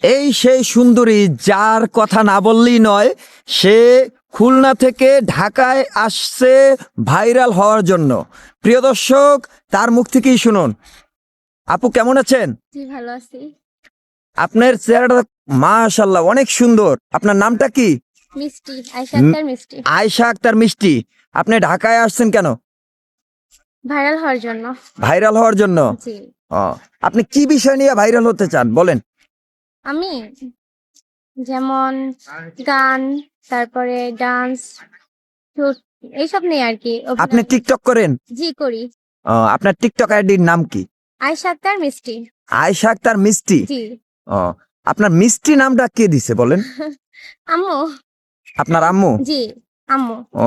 এই সেই সুন্দরী যার কথা না বললেই নয়, সে খুলনা থেকে ঢাকায় আসছে ভাইরাল হওয়ার জন্য। প্রিয় দর্শক, তার মুখ থেকেই শুনুন। আপু কেমন আছেন? জি ভালো আছি। আপনার চেহারাটা মাশাআল্লাহ অনেক সুন্দর। আপনার নামটা কি? মিষ্টি, আয়েশা আক্তার মিষ্টি। আয়েশা আক্তার মিষ্টি। আপনি ঢাকায় আসছেন কেন? ভাইরাল হওয়ার জন্য। ভাইরাল হওয়ার জন্য? জি। ও, আপনি কি বিষয় নিয়ে ভাইরাল হতে চান বলেন? আমি যেমন গান, তারপরে ডান্স, এইসব নিয়ে আর কি। আপনি টিকটক করেন? জি করি। আপনার টিকটক আইডির নাম কি? আয়েশা আক্তার মিষ্টি। আয়েশা আক্তার মিষ্টি। জি। ও, আপনার মিষ্টি নামটা কে দিছে বলেন? আম্মু। আপনার আম্মু? জি, আম্মু। ও,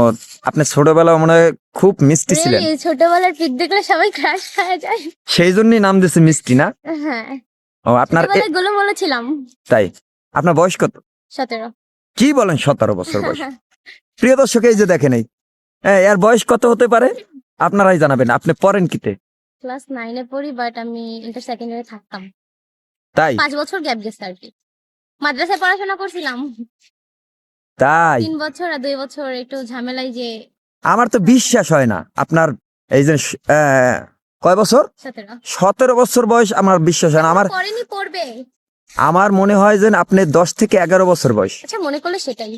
আপনি ছোটবেলায় মনে হয় খুব মিষ্টি ছিলেন, রিয়েলি ছোটবেলার পিক দেখলে সবাই ক্রাশ খায় যায়। সেই জন্যই নাম দিছে মিষ্টি না? হ্যাঁ, ও, আপনার ছোটবেলায় গোলুমোলু ছিলাম। তাই? আপনার বয়স কত? 17। কি বলেন, 17 বছর বয়স? প্রিয় দর্শক, এই যে দেখেন, এর বয়স কত হতে পারে আপনারাই জানাবেন। আপনি পড়েন কিতে? ক্লাস 9 এ পড়ি, বাট আমি ইন্টার সেকেন্ড ইয়ারে থাকতাম। তাই? 5 বছর গ্যাপ গেছে আর কি। মাদ্রাসায় পড়াশোনা করছিলাম তাই? 3 বছর আর 2 বছর একটু ঝামেলায় যে। আমার তো বিশ্বাস হয় না আপনার এই যে কয় বছর? 17। 17 বছর বয়স, আমার বিশ্বাস হয় না। পড়েনি, পড়বে। আমার মনে হয় যে আপনি 10 থেকে 11 বছর বয়স। আচ্ছা, মনে করলে সেটাই,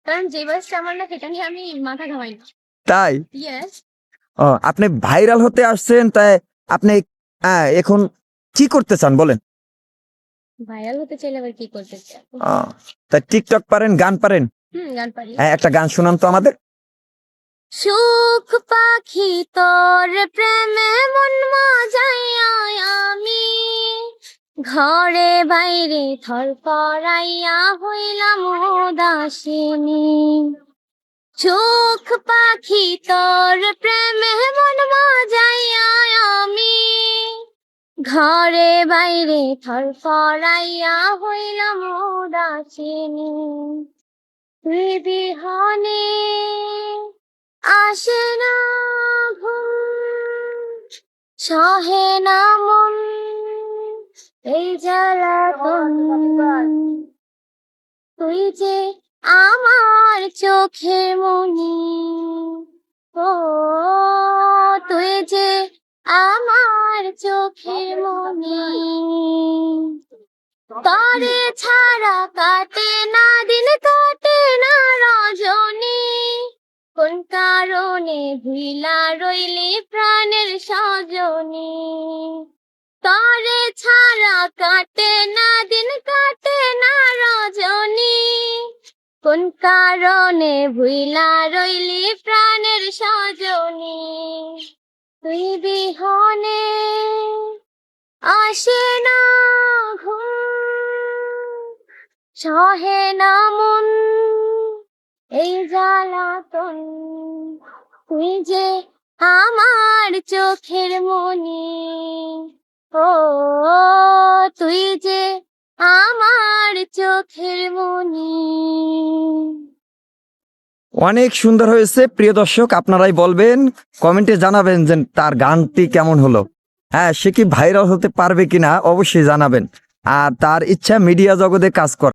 কারণ যে বয়সটা আমার না, সেটা নিয়ে আমি মাথা ঘামাই না। তাই? ইয়েস। ও, আপনি ভাইরাল হতে আসছেন, তাই আপনি এখন কি করতে চান বলেন? ভাইরাল হতে চাইলে আবার কি করতে চাই? তাই টিকটক পারেন, গান পারেন? গান পারি। একটা গান শোনান তো আমাদের। সুখ পাখি তোর প্রেমে মন মজাইয়া আমি, ঘরে বাইরে থর পরাইয়া হইলাম উদাসিনী। সুখ পাখি তোর প্রেমে মন মজাইয়া আমি, ঘরে বাইরে থর পরাইয়া হইলাম উদাসিনী। তুই বিহনে আসে না ঘুম, সহে না মন এই জ্বালাতন। তুই যে আমার চোখের মনি, ও তুই যে আমার চোখের মনি। তরে ছাড়া কাটে না দিন, কাটে না রজনী, কোন কারণে ভুইলা রইলি প্রাণের সজনী। তরে ছাড়া কাটে না দিন, কাটে না রজনী, কোন কারণে ভুইলা রইলি প্রাণের সজনী। তুই বিহনে আসে না ঘুম, সহে না মন এই জ্বালাতন। তুই যে আমার চোখের মনি, ও তুই যে আমার চোখের মনি। অনেক সুন্দর হয়েছে। প্রিয় দর্শক, আপনারাই বলবেন, কমেন্টে জানাবেন যে তার গানটি কেমন হলো। সে কি ভাইরাল হতে পারবে কিনা অবশ্যই জানাবেন। আর তার ইচ্ছা মিডিয়া জগতে কাজ করা।